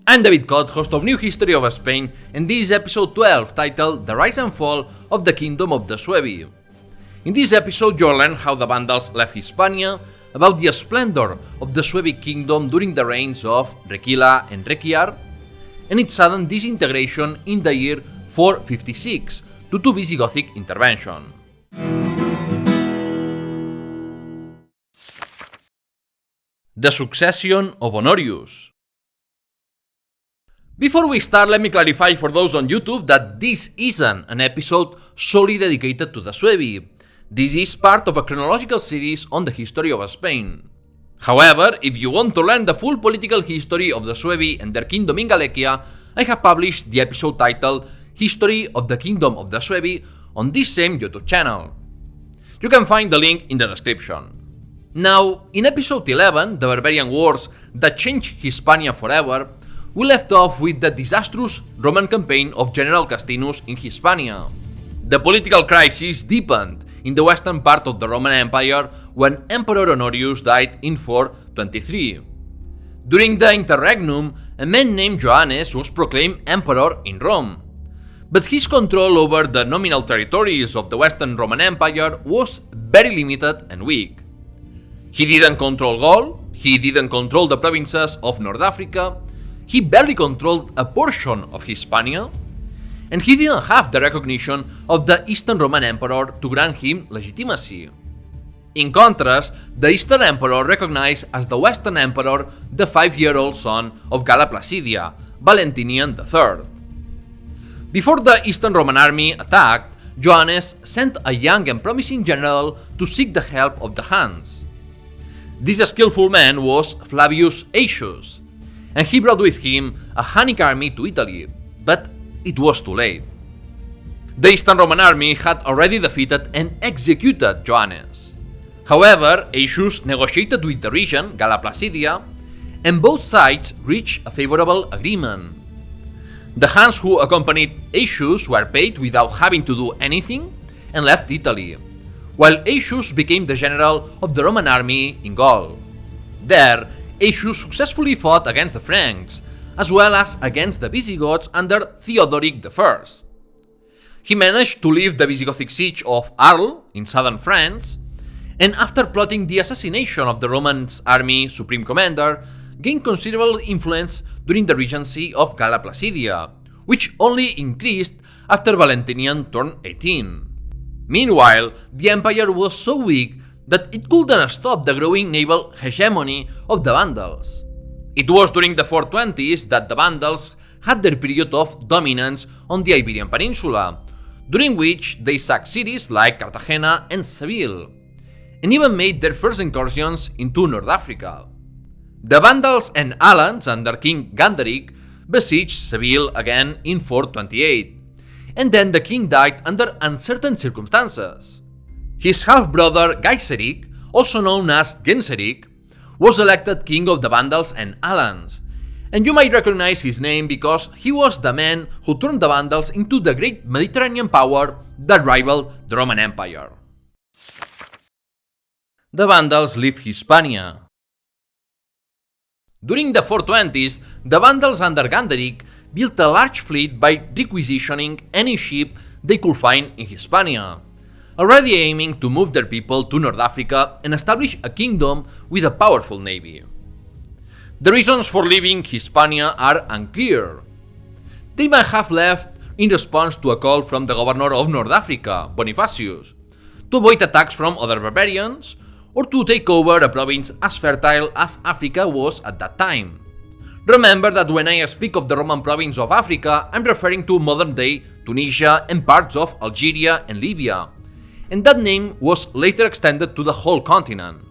I'm David Cott, host of New History of Spain, and this is episode 12, titled The Rise and Fall of the Kingdom of the Suebi. In this episode, you'll learn how the Vandals left Hispania, about the splendor of the Suevic kingdom during the reigns of Rechila and Rechiar, and its sudden disintegration in the year 456 due to Visigothic intervention. The Succession of Honorius. Before we start, let me clarify for those on YouTube that this isn't an episode solely dedicated to the Suebi. This is part of a chronological series on the history of Spain. However, if you want to learn the full political history of the Suebi and their kingdom in Gallaecia, I have published the episode titled History of the Kingdom of the Suebi on this same YouTube channel. You can find the link in the description. Now, in episode 11, the Barbarian Wars that changed Hispania forever, we left off with the disastrous Roman campaign of General Castinus in Hispania. The political crisis deepened in the western part of the Roman Empire when Emperor Honorius died in 423. During the interregnum, a man named Joannes was proclaimed emperor in Rome. But his control over the nominal territories of the Western Roman Empire was very limited and weak. He didn't control Gaul, he didn't control the provinces of North Africa, he barely controlled a portion of Hispania, and he didn't have the recognition of the Eastern Roman Emperor to grant him legitimacy. In contrast, the Eastern Emperor recognized as the Western Emperor the 5-year-old son of Galla Placidia, Valentinian III. Before the Eastern Roman army attacked, Joannes sent a young and promising general to seek the help of the Huns. This skillful man was Flavius Aetius, and he brought with him a Hunnic army to Italy, but it was too late. The Eastern Roman army had already defeated and executed Joannes. However, Aetius negotiated with the region, Galla Placidia, and both sides reached a favorable agreement. The Huns who accompanied Aetius were paid without having to do anything and left Italy, while Aetius became the general of the Roman army in Gaul. There, Aetius successfully fought against the Franks, as well as against the Visigoths under Theodoric I. He managed to leave the Visigothic siege of Arles in southern France, and after plotting the assassination of the Roman army supreme commander, gained considerable influence during the regency of Galla Placidia, which only increased after Valentinian turned 18. Meanwhile, the empire was so weak that it couldn't stop the growing naval hegemony of the Vandals. It was during the 420s that the Vandals had their period of dominance on the Iberian Peninsula, during which they sacked cities like Cartagena and Seville, and even made their first incursions into North Africa. The Vandals and Alans under King Ganderic besieged Seville again in 428, and then the king died under uncertain circumstances. His half-brother Gallaecia, also known as Genseric, was elected king of the Vandals and Alans, and you might recognize his name because he was the man who turned the Vandals into the great Mediterranean power that rivaled the Roman Empire. The Vandals leave Hispania. During the 420s, the Vandals under Ganderic built a large fleet by requisitioning any ship they could find in Hispania, already aiming to move their people to North Africa and establish a kingdom with a powerful navy. The reasons for leaving Hispania are unclear. They might have left in response to a call from the governor of North Africa, Bonifacius, to avoid attacks from other barbarians, or to take over a province as fertile as Africa was at that time. Remember that when I speak of the Roman province of Africa, I'm referring to modern-day Tunisia and parts of Algeria and Libya, and that name was later extended to the whole continent.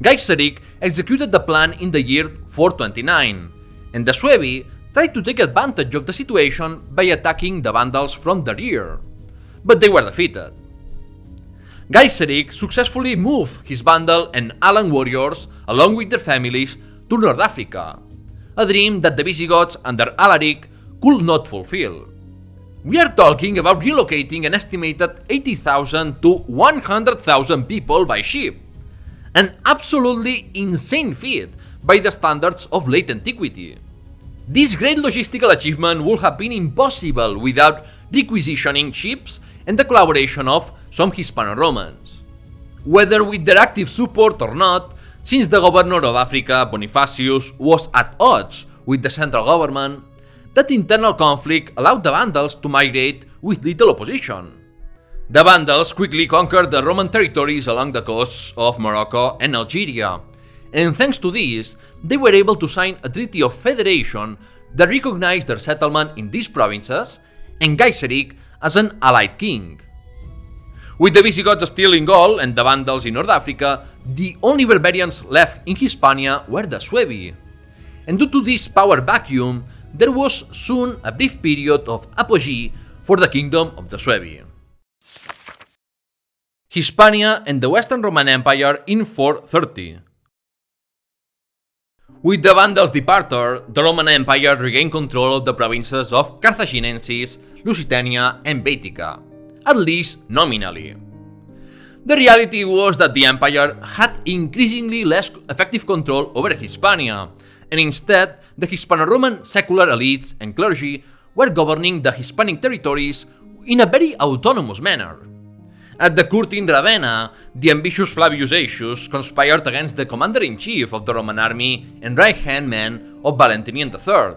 Gallaecia executed the plan in the year 429, and the Suebi tried to take advantage of the situation by attacking the Vandals from the rear, but they were defeated. Gallaecia successfully moved his Vandal and Alan warriors, along with their families, to North Africa, a dream that the Visigoths under Alaric could not fulfill. We are talking about relocating an estimated 80,000 to 100,000 people by ship, an absolutely insane feat by the standards of late antiquity. This great logistical achievement would have been impossible without requisitioning ships and the collaboration of some Hispano-Romans. Whether with their active support or not, since the governor of Africa, Bonifacius, was at odds with the central government, that internal conflict allowed the Vandals to migrate with little opposition. The Vandals quickly conquered the Roman territories along the coasts of Morocco and Algeria, and thanks to this, they were able to sign a treaty of federation that recognized their settlement in these provinces and Gallaecia as an allied king. With the Visigoths still in Gaul and the Vandals in North Africa, the only barbarians left in Hispania were the Suebi. And due to this power vacuum, there was soon a brief period of apogee for the kingdom of the Suebi. Hispania and the Western Roman Empire in 430. With the Vandals' departure, the Roman Empire regained control of the provinces of Carthaginiensis, Lusitania, and Baetica, at least nominally. The reality was that the empire had increasingly less effective control over Hispania, and instead, the Hispano-Roman secular elites and clergy were governing the Hispanic territories in a very autonomous manner. At the court in Ravenna, the ambitious Flavius Aetius conspired against the commander-in-chief of the Roman army and right-hand man of Valentinian III.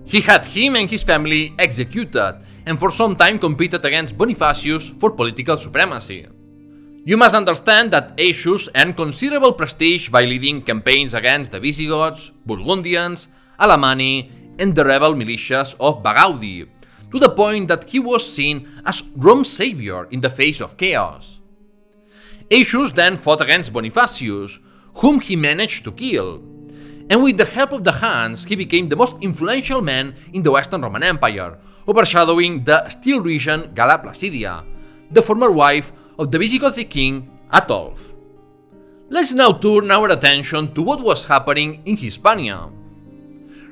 He had him and his family executed, and for some time competed against Bonifacius for political supremacy. You must understand that Aetius earned considerable prestige by leading campaigns against the Visigoths, Burgundians, Alemanni, and the rebel militias of Bagaudi, to the point that he was seen as Rome's savior in the face of chaos. Aetius then fought against Bonifacius, whom he managed to kill, and with the help of the Huns, he became the most influential man in the Western Roman Empire, overshadowing the still regent Galla Placidia, the former wife of the Visigothic king Ataulf. Let's now turn our attention to what was happening in Hispania.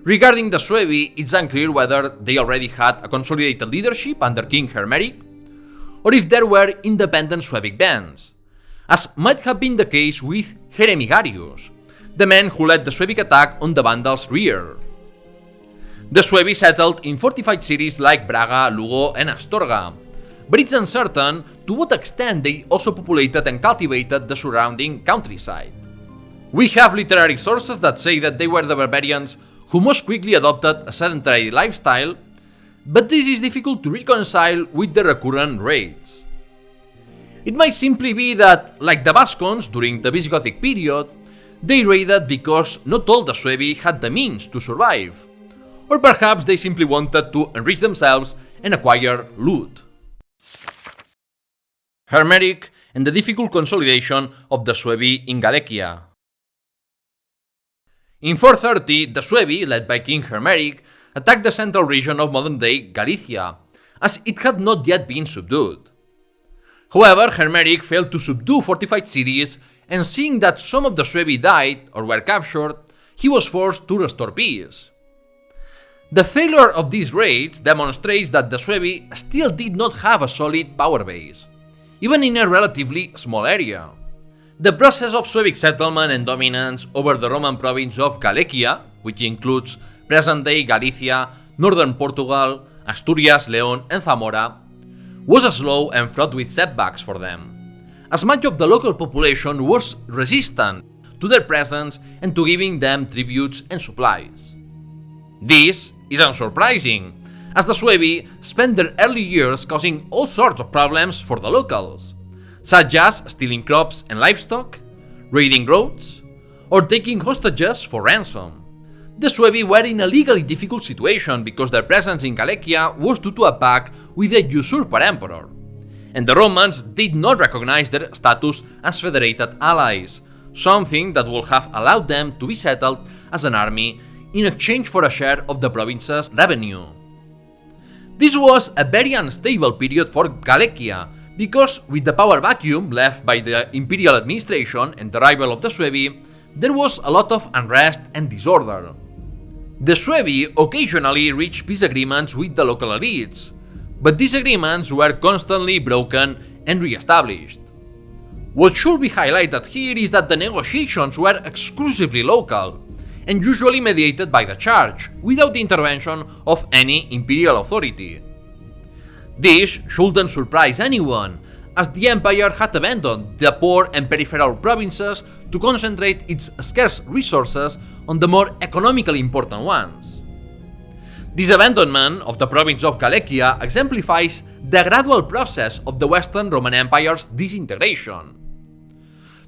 Regarding the Suebi, it's unclear whether they already had a consolidated leadership under King Hermeric, or if there were independent Suevic bands, as might have been the case with Heremigarius, the man who led the Suevic attack on the Vandals' rear. The Suebi settled in fortified cities like Braga, Lugo, and Astorga, but it's uncertain to what extent they also populated and cultivated the surrounding countryside. We have literary sources that say that they were the barbarians who most quickly adopted a sedentary lifestyle, but this is difficult to reconcile with the recurrent raids. It might simply be that, like the Vascons during the Visigothic period, they raided because not all the Suebi had the means to survive, or perhaps they simply wanted to enrich themselves and acquire loot. Hermeric and the difficult consolidation of the Suebi in Gallaecia. In 430, the Suebi, led by King Hermeric, attacked the central region of modern-day Gallaecia, as it had not yet been subdued. However, Hermeric failed to subdue fortified cities, and seeing that some of the Suebi died or were captured, he was forced to restore peace. The failure of these raids demonstrates that the Suebi still did not have a solid power base, even in a relatively small area. The process of Suevic settlement and dominance over the Roman province of Gallaecia, which includes present-day Galicia, northern Portugal, Asturias, León, and Zamora, was slow and fraught with setbacks for them, as much of the local population was resistant to their presence and to giving them tributes and supplies. This is unsurprising, as the Suebi spent their early years causing all sorts of problems for the locals, such as stealing crops and livestock, raiding roads, or taking hostages for ransom. The Suebi were in a legally difficult situation because their presence in Gallaecia was due to a pact with the usurper emperor, and the Romans did not recognize their status as federated allies, something that would have allowed them to be settled as an army in exchange for a share of the province's revenue. This was a very unstable period for Gallaecia, because with the power vacuum left by the imperial administration and the arrival of the Suebi, there was a lot of unrest and disorder. The Suebi occasionally reached peace agreements with the local elites, but these agreements were constantly broken and re-established. What should be highlighted here is that the negotiations were exclusively local, and usually mediated by the Church, without the intervention of any imperial authority. This shouldn't surprise anyone, as the empire had abandoned the poor and peripheral provinces to concentrate its scarce resources on the more economically important ones. This abandonment of the province of Gallaecia exemplifies the gradual process of the Western Roman Empire's disintegration.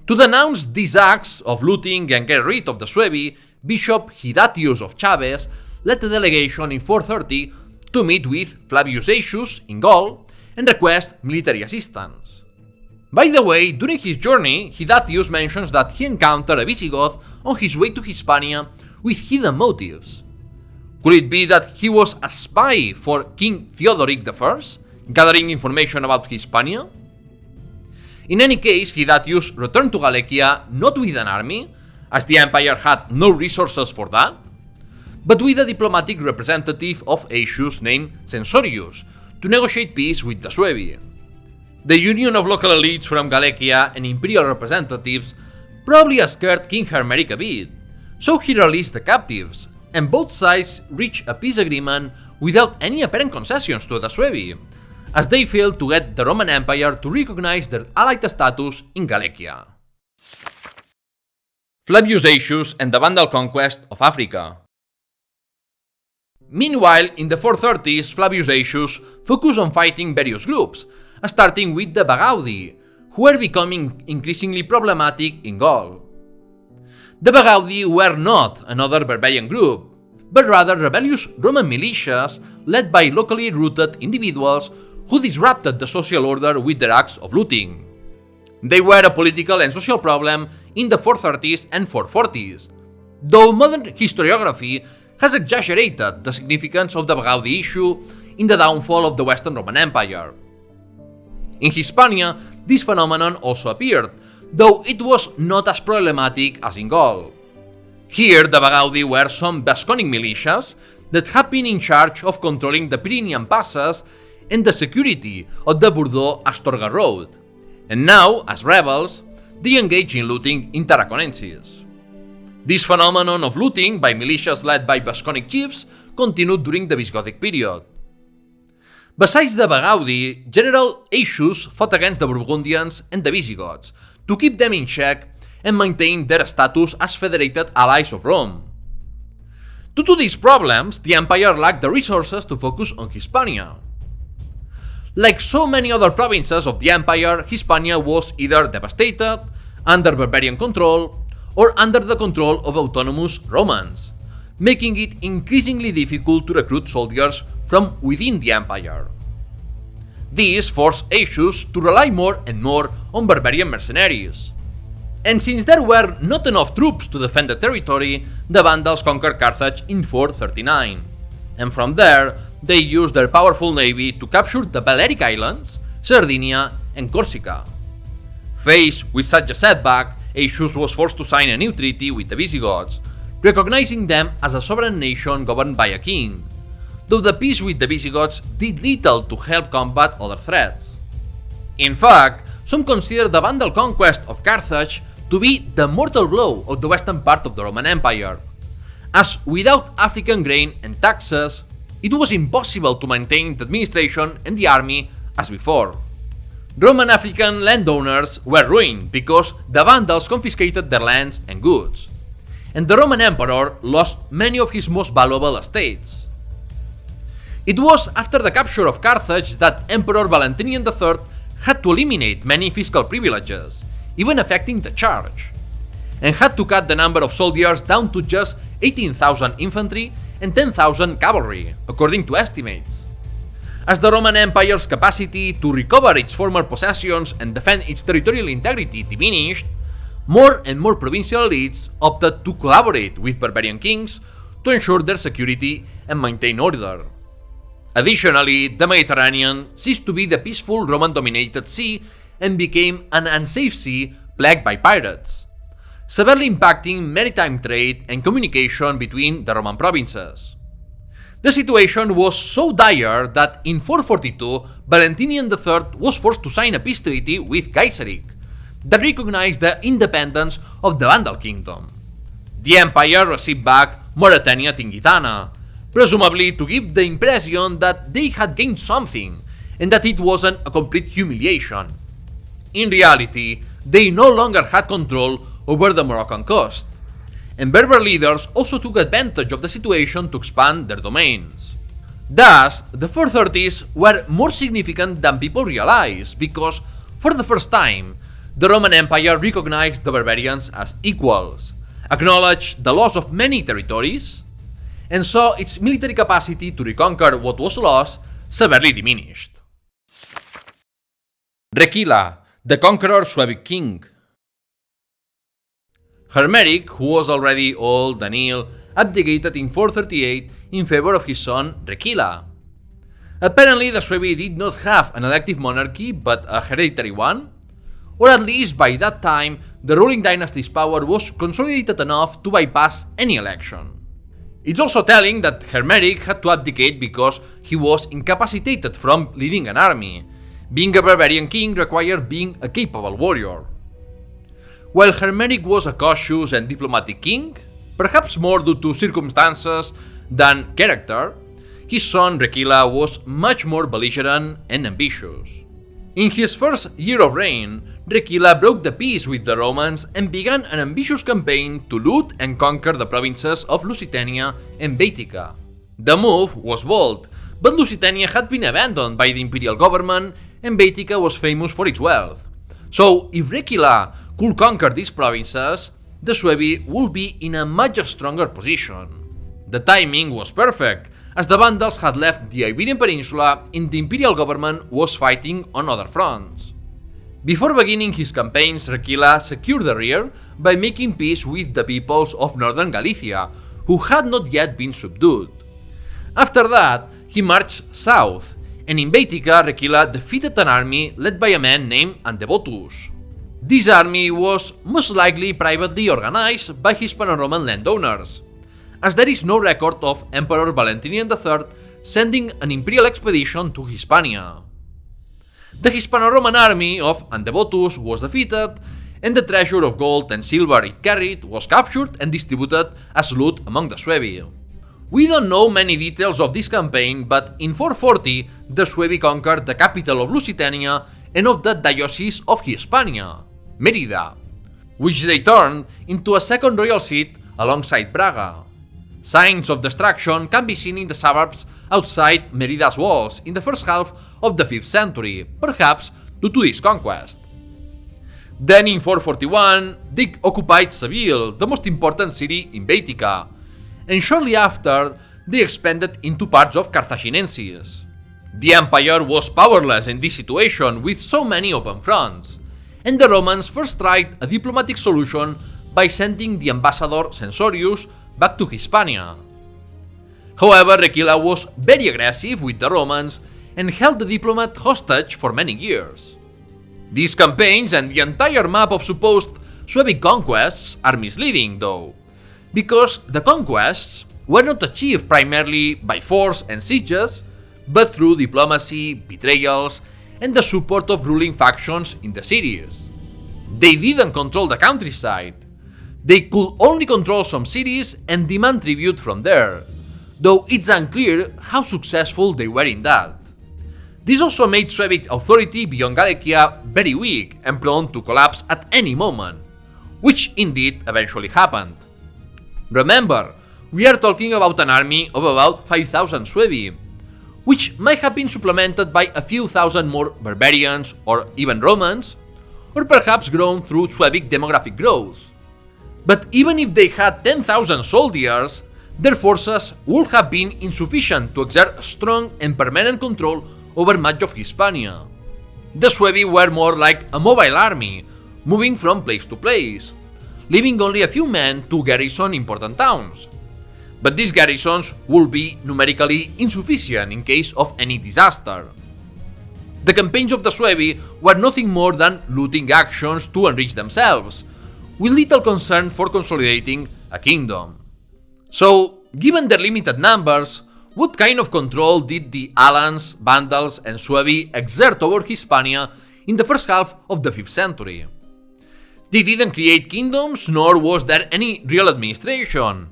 To denounce these acts of looting and get rid of the Suebi, Bishop Aetius of Chaves led a delegation in 430 to meet with Flavius Aetius in Gaul and request military assistance. By the way, during his journey, Aetius mentions that he encountered a Visigoth on his way to Hispania with hidden motives. Could it be that he was a spy for King Theodoric I, gathering information about Hispania? In any case, Aetius returned to Gallaecia not with an army, as the empire had no resources for that, but with a diplomatic representative of Aetius named Censorius to negotiate peace with the Suebi. The union of local elites from Gallaecia and imperial representatives probably scared King Hermeric a bit, so he released the captives, and both sides reached a peace agreement without any apparent concessions to the Suebi, as they failed to get the Roman Empire to recognize their allied status in Gallaecia. Flavius Aetius and the Vandal conquest of Africa. Meanwhile, in the 430s, Flavius Aetius focused on fighting various groups, starting with the Bagaudi, who were becoming increasingly problematic in Gaul. The Bagaudi were not another barbarian group, but rather rebellious Roman militias led by locally rooted individuals who disrupted the social order with their acts of looting. They were a political and social problem in the 430s and 440s, though modern historiography has exaggerated the significance of the Bagaudi issue in the downfall of the Western Roman Empire. In Hispania, this phenomenon also appeared, though it was not as problematic as in Gaul. Here, the Bagaudi were some Vasconic militias that had been in charge of controlling the Pyrenean passes and the security of the Bordeaux-Astorga road, and now, as rebels, they engage in looting in Tarraconensis. This phenomenon of looting by militias led by Vasconic chiefs continued during the Visigothic period. Besides the Bagaudi, General Aetius fought against the Burgundians and the Visigoths to keep them in check and maintain their status as federated allies of Rome. Due to these problems, the empire lacked the resources to focus on Hispania. Like so many other provinces of the empire, Hispania was either devastated, under barbarian control, or under the control of autonomous Romans, making it increasingly difficult to recruit soldiers from within the empire. This forced Aetius to rely more and more on barbarian mercenaries. And since there were not enough troops to defend the territory, the Vandals conquered Carthage in 439, and from there, they used their powerful navy to capture the Balearic Islands, Sardinia, and Corsica. Faced with such a setback, Aetius was forced to sign a new treaty with the Visigoths, recognizing them as a sovereign nation governed by a king, though the peace with the Visigoths did little to help combat other threats. In fact, some consider the Vandal conquest of Carthage to be the mortal blow of the western part of the Roman Empire, as without African grain and taxes, it was impossible to maintain the administration and the army as before. Roman African landowners were ruined because the Vandals confiscated their lands and goods, and the Roman emperor lost many of his most valuable estates. It was after the capture of Carthage that Emperor Valentinian III had to eliminate many fiscal privileges, even affecting the Church, and had to cut the number of soldiers down to just 18,000 infantry and 10,000 cavalry, according to estimates. As the Roman Empire's capacity to recover its former possessions and defend its territorial integrity diminished, more and more provincial elites opted to collaborate with barbarian kings to ensure their security and maintain order. Additionally, the Mediterranean ceased to be the peaceful Roman-dominated sea and became an unsafe sea plagued by pirates, severely impacting maritime trade and communication between the Roman provinces. The situation was so dire that in 442, Valentinian III was forced to sign a peace treaty with Gallaecia that recognized the independence of the Vandal kingdom. The Empire received back Mauretania Tingitana, presumably to give the impression that they had gained something, and that it wasn't a complete humiliation. In reality, they no longer had control over the Moroccan coast, and Berber leaders also took advantage of the situation to expand their domains. Thus, the 430s were more significant than people realized because, for the first time, the Roman Empire recognized the barbarians as equals, acknowledged the loss of many territories, and saw its military capacity to reconquer what was lost severely diminished. Rechila, the Conqueror Suevic king. Hermeric, who was already old and ill, abdicated in 438 in favor of his son Rechila. Apparently, the Suebi did not have an elective monarchy but a hereditary one, or at least by that time the ruling dynasty's power was consolidated enough to bypass any election. It's also telling that Hermeric had to abdicate because he was incapacitated from leading an army. Being a barbarian king required being a capable warrior. While Hermeric was a cautious and diplomatic king, perhaps more due to circumstances than character, his son Rechila was much more belligerent and ambitious. In his first year of reign, Rechila broke the peace with the Romans and began an ambitious campaign to loot and conquer the provinces of Lusitania and Baetica. The move was bold, but Lusitania had been abandoned by the imperial government and Baetica was famous for its wealth. So if Rechila could conquer these provinces, the Suebi would be in a much stronger position. The timing was perfect, as the Vandals had left the Iberian Peninsula and the imperial government was fighting on other fronts. Before beginning his campaigns, Rechila secured the rear by making peace with the peoples of northern Gallaecia, who had not yet been subdued. After that, he marched south, and in Baetica, Rechila defeated an army led by a man named Andevotus. This army was most likely privately organized by Hispano-Roman landowners, as there is no record of Emperor Valentinian III sending an imperial expedition to Hispania. The Hispano-Roman army of Andevotus was defeated, and the treasure of gold and silver it carried was captured and distributed as loot among the Suebi. We don't know many details of this campaign, but in 440 the Suebi conquered the capital of Lusitania and of the diocese of Hispania, Merida, which they turned into a second royal seat alongside Braga. Signs of destruction can be seen in the suburbs outside Merida's walls in the first half of the 5th century, perhaps due to this conquest. Then in 441, they occupied Seville, the most important city in Baetica, and shortly after, they expanded into parts of Carthaginensis. The empire was powerless in this situation with so many open fronts, and the Romans first tried a diplomatic solution by sending the ambassador Censorius back to Hispania. However, Rechila was very aggressive with the Romans and held the diplomat hostage for many years. These campaigns and the entire map of supposed Suevic conquests are misleading though, because the conquests were not achieved primarily by force and sieges, but through diplomacy, betrayals, and the support of ruling factions in the cities. They didn't control the countryside. They could only control some cities and demand tribute from there, though it's unclear how successful they were in that. This also made Suevic authority beyond Gallaecia very weak and prone to collapse at any moment, which indeed eventually happened. Remember, we are talking about an army of about 5,000 Suebi, which might have been supplemented by a few thousand more barbarians or even Romans, or perhaps grown through Suevic demographic growth. But even if they had 10,000 soldiers, their forces would have been insufficient to exert strong and permanent control over much of Hispania. The Suebi were more like a mobile army, moving from place to place, leaving only a few men to garrison important towns. But these garrisons would be numerically insufficient in case of any disaster. The campaigns of the Suebi were nothing more than looting actions to enrich themselves, with little concern for consolidating a kingdom. So, given their limited numbers, what kind of control did the Alans, Vandals, and Suebi exert over Hispania in the first half of the 5th century? They didn't create kingdoms, nor was there any real administration,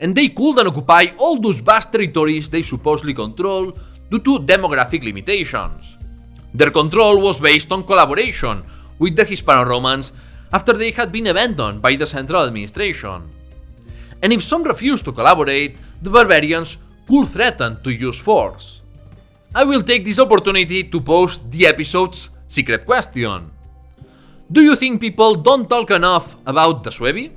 and they couldn't occupy all those vast territories they supposedly controlled due to demographic limitations. Their control was based on collaboration with the Hispano-Romans after they had been abandoned by the central administration. And if some refused to collaborate, the barbarians could threaten to use force. I will take this opportunity to pose the episode's secret question. Do you think people don't talk enough about the Suebi?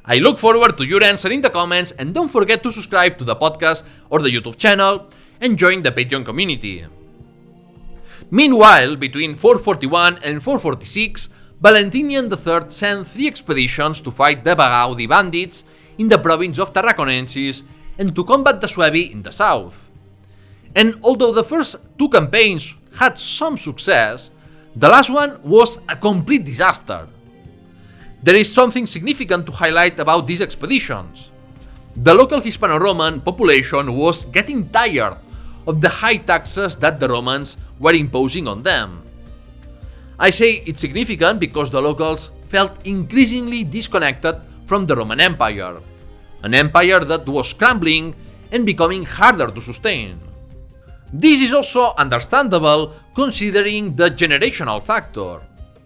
I look forward to your answer in the comments, and don't forget to subscribe to the podcast or the YouTube channel and join the Patreon community. Meanwhile, between 441 and 446, Valentinian III sent 3 expeditions to fight the Bagaudi bandits in the province of Tarraconensis and to combat the Suebi in the south. And although the first 2 campaigns had some success, the last one was a complete disaster. There is something significant to highlight about these expeditions. The local Hispano-Roman population was getting tired of the high taxes that the Romans were imposing on them. I say it's significant because the locals felt increasingly disconnected from the Roman Empire, an empire that was crumbling and becoming harder to sustain. This is also understandable considering the generational factor.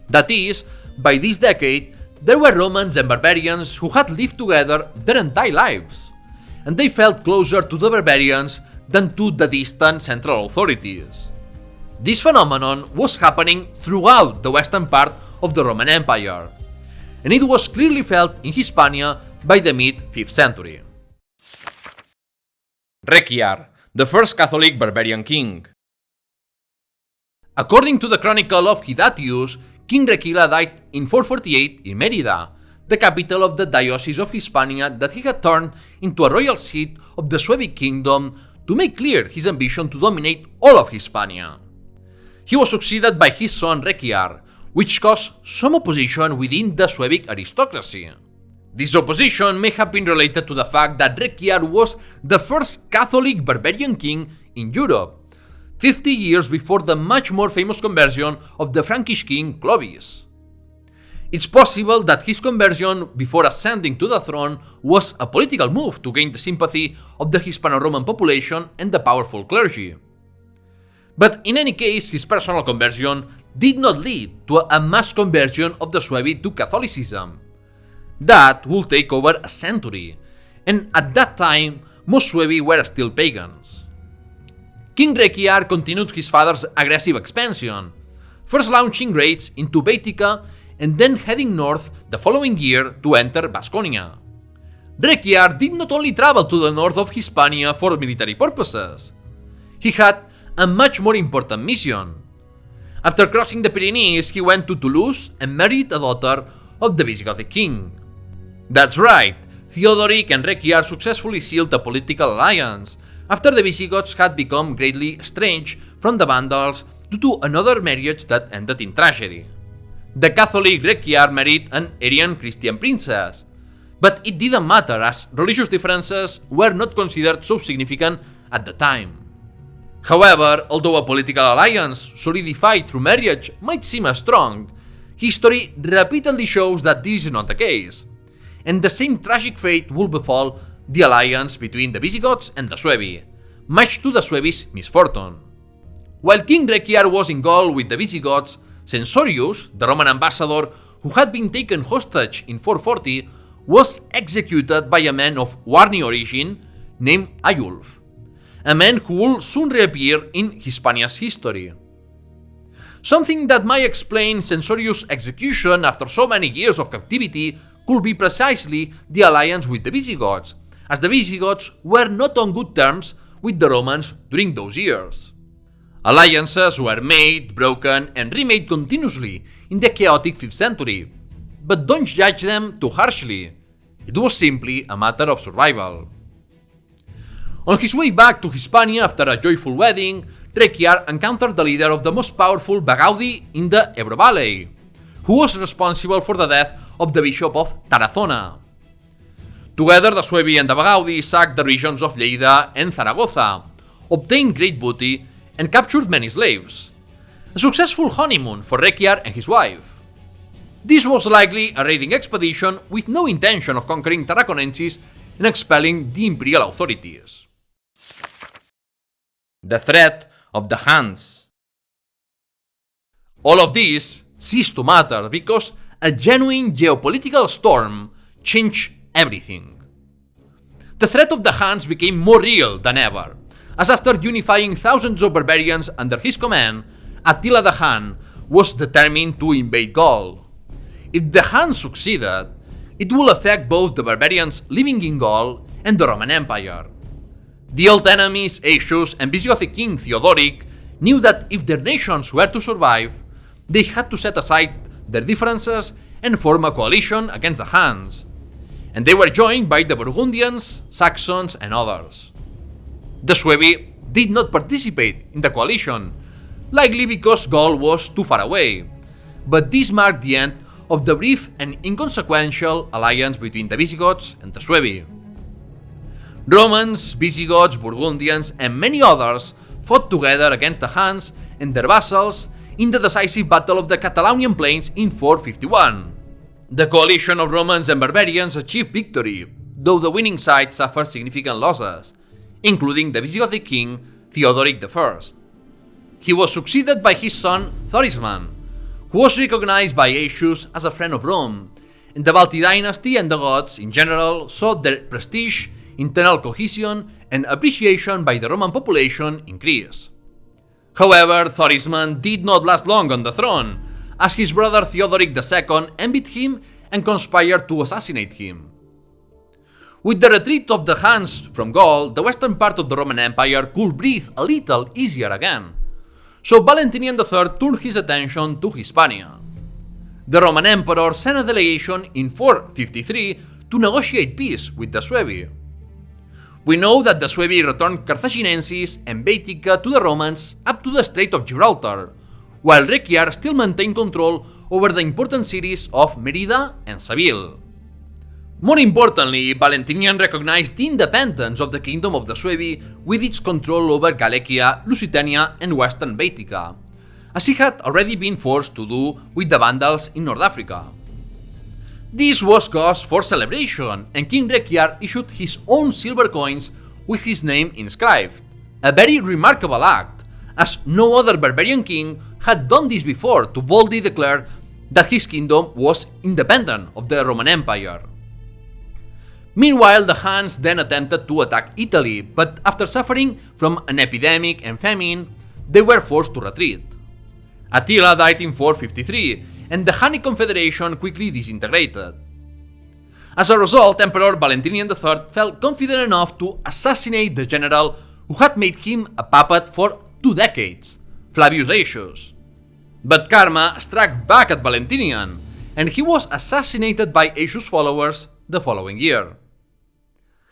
That is, by this decade, there were Romans and barbarians who had lived together their entire lives, and they felt closer to the barbarians than to the distant central authorities. This phenomenon was happening throughout the western part of the Roman Empire, and it was clearly felt in Hispania by the mid-5th century. Rechiar, the first Catholic barbarian king. According to the chronicle of Aetius, King Rechila died in 448 in Merida, the capital of the Diocese of Hispania that he had turned into a royal seat of the Suevic kingdom to make clear his ambition to dominate all of Hispania. He was succeeded by his son Rechiar, which caused some opposition within the Suevic aristocracy. This opposition may have been related to the fact that Rechiar was the first Catholic barbarian king in Europe, 50 years before the much more famous conversion of the Frankish king Clovis. It's possible that his conversion before ascending to the throne was a political move to gain the sympathy of the Hispano-Roman population and the powerful clergy. But in any case, his personal conversion did not lead to a mass conversion of the Suebi to Catholicism. That would take over a century, and at that time, most Suebi were still pagans. King Rechiar continued his father's aggressive expansion, first launching raids into Baetica and then heading north the following year to enter Vasconia. Rechiar did not only travel to the north of Hispania for military purposes. He had a much more important mission. After crossing the Pyrenees, he went to Toulouse and married a daughter of the Visigothic king. That's right, Theodoric and Rechiar successfully sealed a political alliance after the Visigoths had become greatly estranged from the Vandals due to another marriage that ended in tragedy. The Catholic Rechiar married an Arian Christian princess, but it didn't matter as religious differences were not considered so significant at the time. However, although a political alliance solidified through marriage might seem strong, history repeatedly shows that this is not the case, and the same tragic fate will befall the alliance between the Visigoths and the Suebi, much to the Suebi's misfortune. While King Rechiar was in Gaul with the Visigoths, Censorius, the Roman ambassador who had been taken hostage in 440, was executed by a man of Warni origin named Aiulf, a man who will soon reappear in Hispania's history. Something that might explain Censorius' execution after so many years of captivity could be precisely the alliance with the Visigoths, as the Visigoths were not on good terms with the Romans during those years. Alliances were made, broken, and remade continuously in the chaotic 5th century, but don't judge them too harshly. It was simply a matter of survival. On his way back to Hispania after a joyful wedding, Rechiar encountered the leader of the most powerful Bagaudi in the Ebro Valley, who was responsible for the death of the bishop of Tarazona. Together, the Suebi and the Bagaudi sacked the regions of Lleida and Zaragoza, obtained great booty, and captured many slaves. A successful honeymoon for Rechiar and his wife. This was likely a raiding expedition with no intention of conquering Tarraconensis and expelling the imperial authorities. The threat of the Huns. All of this ceased to matter because a genuine geopolitical storm changed everything. The threat of the Huns became more real than ever, as after unifying thousands of barbarians under his command, Attila the Hun was determined to invade Gaul. If the Huns succeeded, it would affect both the barbarians living in Gaul and the Roman Empire. The old enemies Aetius and Visigothic king Theodoric knew that if their nations were to survive, they had to set aside their differences and form a coalition against the Huns, and they were joined by the Burgundians, Saxons, and others. The Suebi did not participate in the coalition, likely because Gaul was too far away, but this marked the end of the brief and inconsequential alliance between the Visigoths and the Suebi. Romans, Visigoths, Burgundians, and many others fought together against the Huns and their vassals in the decisive Battle of the Catalonian Plains in 451. The coalition of Romans and barbarians achieved victory, though the winning side suffered significant losses, including the Visigothic king Theodoric I. He was succeeded by his son Thorisman, who was recognized by Aetius as a friend of Rome, and the Balti dynasty and the Goths in general saw their prestige, internal cohesion, and appreciation by the Roman population increase. However, Thorisman did not last long on the throne, as his brother Theodoric II envied him and conspired to assassinate him. With the retreat of the Huns from Gaul, the western part of the Roman Empire could breathe a little easier again, so Valentinian III turned his attention to Hispania. The Roman Emperor sent a delegation in 453 to negotiate peace with the Suebi. We know that the Suebi returned Carthaginensis and Baetica to the Romans up to the Strait of Gibraltar, while Rechiar still maintained control over the important cities of Merida and Seville. More importantly, Valentinian recognized the independence of the kingdom of the Suebi with its control over Gallaecia, Lusitania, and western Baetica, as he had already been forced to do with the Vandals in North Africa. This was cause for celebration, and King Rechiar issued his own silver coins with his name inscribed, a very remarkable act, as no other barbarian king had done this before to boldly declare that his kingdom was independent of the Roman Empire. Meanwhile, the Huns then attempted to attack Italy, but after suffering from an epidemic and famine, they were forced to retreat. Attila died in 453, and the Hunnic Confederation quickly disintegrated. As a result, Emperor Valentinian III felt confident enough to assassinate the general who had made him a puppet for 2 decades, Flavius Aetius. But karma struck back at Valentinian, and he was assassinated by Aetius' followers the following year.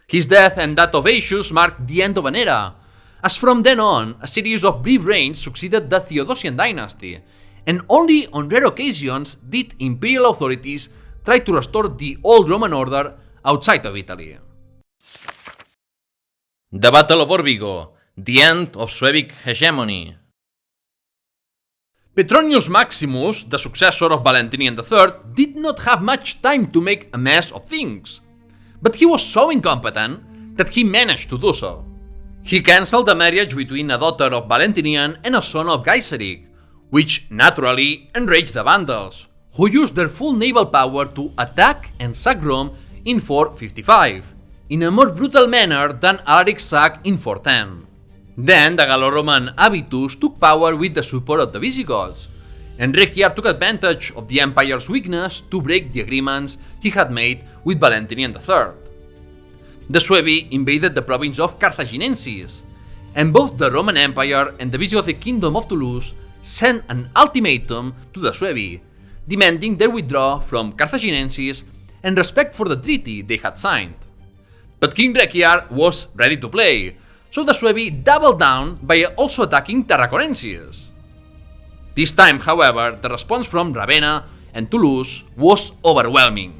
His death and that of Aetius marked the end of an era, as from then on, a series of brief reigns succeeded the Theodosian dynasty, and only on rare occasions did imperial authorities try to restore the old Roman order outside of Italy. The Battle of Órbigo, the end of Suevic hegemony. Petronius Maximus, the successor of Valentinian III, did not have much time to make a mess of things, but he was so incompetent that he managed to do so. He cancelled the marriage between a daughter of Valentinian and a son of Gallaecia, which naturally enraged the Vandals, who used their full naval power to attack and sack Rome in 455, in a more brutal manner than Alaric's sack in 410. Then the Gallo-Roman Aetius took power with the support of the Visigoths, and Rechiar took advantage of the empire's weakness to break the agreements he had made with Valentinian III. The Suebi invaded the province of Carthaginensis, and both the Roman Empire and the Visigothic kingdom of Toulouse sent an ultimatum to the Suebi, demanding their withdrawal from Carthaginensis and respect for the treaty they had signed. But King Rechiar was ready to play, so the Suebi doubled down by also attacking Tarraconensis. This time, however, the response from Ravenna and Toulouse was overwhelming.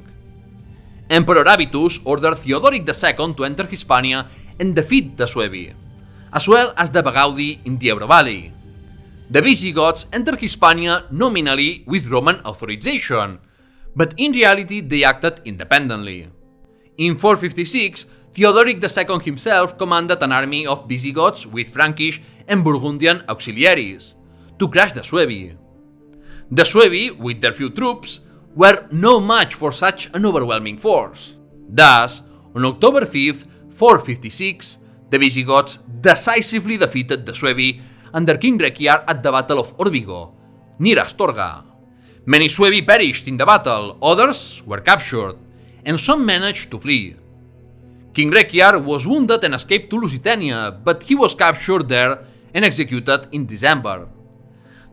Emperor Aetius ordered Theodoric II to enter Hispania and defeat the Suebi, as well as the Bagaudi in the Ebro Valley. The Visigoths entered Hispania nominally with Roman authorization, but in reality they acted independently. In 456, Theodoric II himself commanded an army of Visigoths with Frankish and Burgundian auxiliaries to crush the Suebi. The Suebi, with their few troops, were no match for such an overwhelming force. Thus, on October 5, 456, the Visigoths decisively defeated the Suebi under King Rechiar at the Battle of Órbigo, near Astorga. Many Suebi perished in the battle, others were captured, and some managed to flee. King Rechiar was wounded and escaped to Lusitania, but he was captured there and executed in December.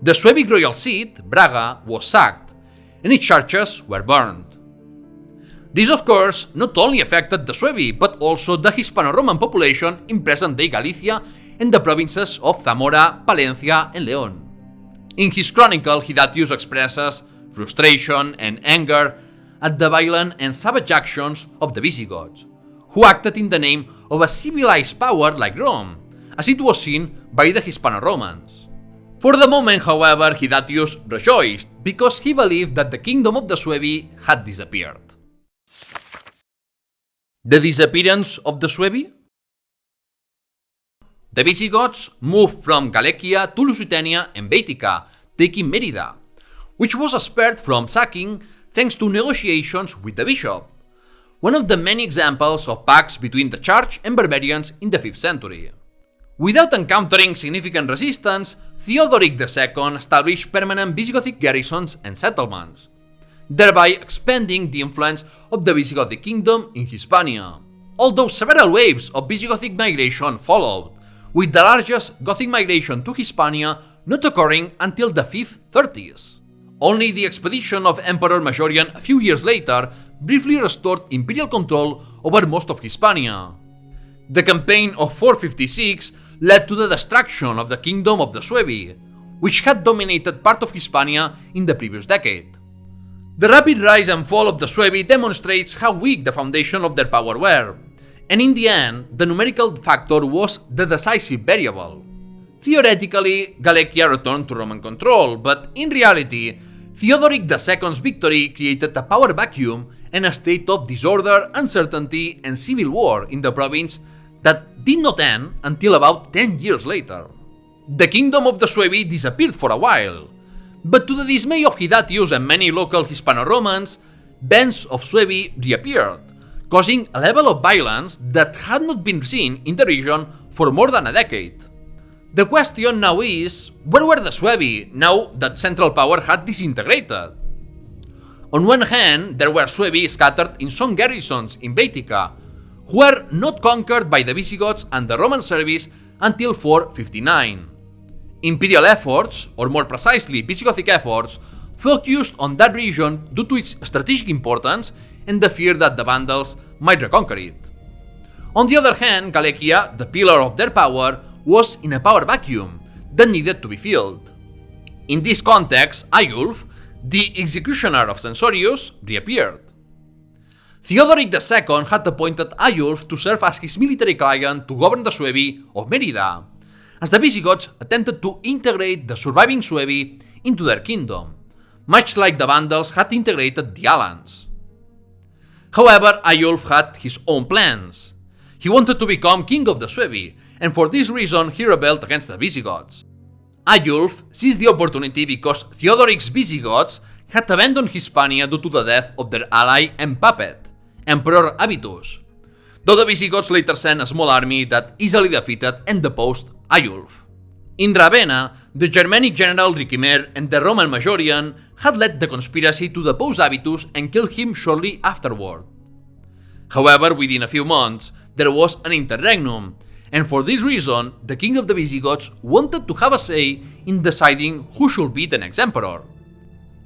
The Suebic royal seat, Braga, was sacked, and its churches were burned. This, of course, not only affected the Suebi, but also the Hispano-Roman population in present-day Gallaecia and the provinces of Zamora, Palencia, and León. In his chronicle, Aetius expresses frustration and anger at the violent and savage actions of the Visigoths, who acted in the name of a civilized power like Rome, as it was seen by the Hispano-Romans. For the moment, however, Aetius rejoiced because he believed that the kingdom of the Suebi had disappeared. The disappearance of the Suebi? The Visigoths moved from Gallaecia to Lusitania and Baetica, taking Merida, which was spared from sacking thanks to negotiations with the bishop, one of the many examples of pacts between the Church and barbarians in the 5th century. Without encountering significant resistance, Theodoric II established permanent Visigothic garrisons and settlements, thereby expanding the influence of the Visigothic kingdom in Hispania. Although several waves of Visigothic migration followed, with the largest Gothic migration to Hispania not occurring until the 530s. Only the expedition of Emperor Majorian a few years later briefly restored imperial control over most of Hispania. The campaign of 456 led to the destruction of the kingdom of the Suebi, which had dominated part of Hispania in the previous decade. The rapid rise and fall of the Suebi demonstrates how weak the foundation of their power were, and in the end, the numerical factor was the decisive variable. Theoretically, Gallaecia returned to Roman control, but in reality, Theodoric II's victory created a power vacuum and a state of disorder, uncertainty, and civil war in the province that did not end until about 10 years later. The kingdom of the Suebi disappeared for a while, but to the dismay of Aetius and many local Hispano-Romans, bands of Suebi reappeared, causing a level of violence that had not been seen in the region for more than a decade. The question now is, where were the Suebi now that central power had disintegrated? On one hand, there were Suebi scattered in some garrisons in Baetica, who were not conquered by the Visigoths and the Roman service until 459. Imperial efforts, or more precisely Visigothic efforts, focused on that region due to its strategic importance and the fear that the Vandals might reconquer it. On the other hand, Gallaecia, the pillar of their power, was in a power vacuum that needed to be filled. In this context, Aiulf, the executioner of Censorius, reappeared. Theodoric II had appointed Aiulf to serve as his military client to govern the Suebi of Merida, as the Visigoths attempted to integrate the surviving Suebi into their kingdom, much like the Vandals had integrated the Alans. However, Aiulf had his own plans. He wanted to become king of the Suebi, and for this reason he rebelled against the Visigoths. Aiulf seized the opportunity because Theodoric's Visigoths had abandoned Hispania due to the death of their ally and puppet, Emperor Aetius, though the Visigoths later sent a small army that easily defeated and deposed Aiulf. In Ravenna, the Germanic general Ricimer and the Roman Majorian had led the conspiracy to depose Aetius and kill him shortly afterward. However, within a few months, there was an interregnum, and for this reason, the king of the Visigoths wanted to have a say in deciding who should be the next emperor.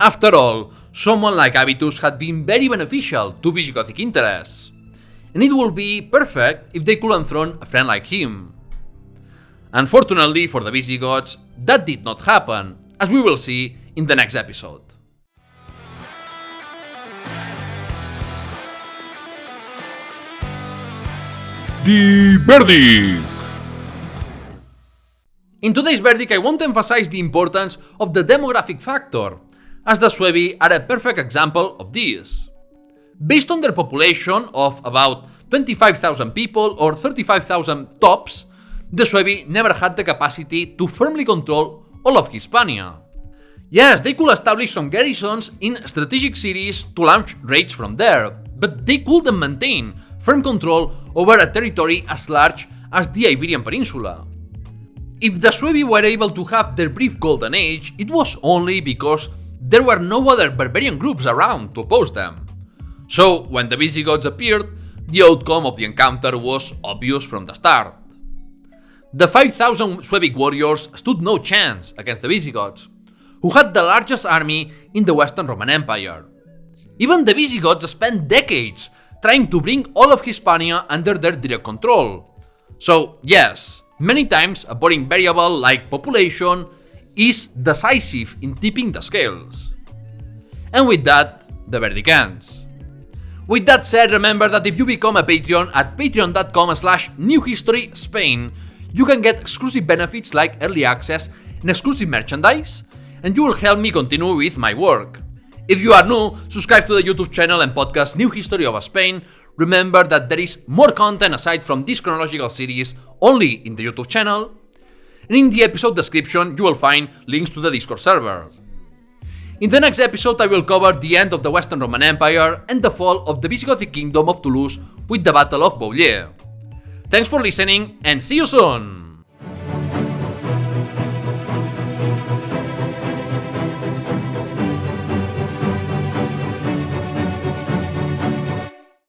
After all, someone like Aetius had been very beneficial to Visigothic interests, and it would be perfect if they could enthrone a friend like him. Unfortunately for the Visigoths, that did not happen, as we will see in the next episode. The verdict! In today's verdict, I want to emphasize the importance of the demographic factor, as the Suebi are a perfect example of this. Based on their population of about 25,000 people or 35,000 tops, the Suebi never had the capacity to firmly control all of Hispania. Yes, they could establish some garrisons in strategic cities to launch raids from there, but they couldn't maintain firm control over a territory as large as the Iberian Peninsula. If the Suebi were able to have their brief golden age, it was only because there were no other barbarian groups around to oppose them. So, when the Visigoths appeared, the outcome of the encounter was obvious from the start. The 5,000 Suevic warriors stood no chance against the Visigoths, who had the largest army in the Western Roman Empire. Even the Visigoths spent decades trying to bring all of Hispania under their direct control. So, yes, many times a boring variable like population is decisive in tipping the scales. And with that, the verdict ends. With that said, remember that if you become a Patreon at patreon.com/newhistoryspain, you can get exclusive benefits like early access and exclusive merchandise, and you will help me continue with my work. If you are new, subscribe to the YouTube channel and podcast New History of Spain. Remember that there is more content aside from this chronological series only in the YouTube channel, and in the episode description you will find links to the Discord server. In the next episode I will cover the end of the Western Roman Empire and the fall of the Visigothic Kingdom of Toulouse with the Battle of Beaulieu. Thanks for listening and see you soon!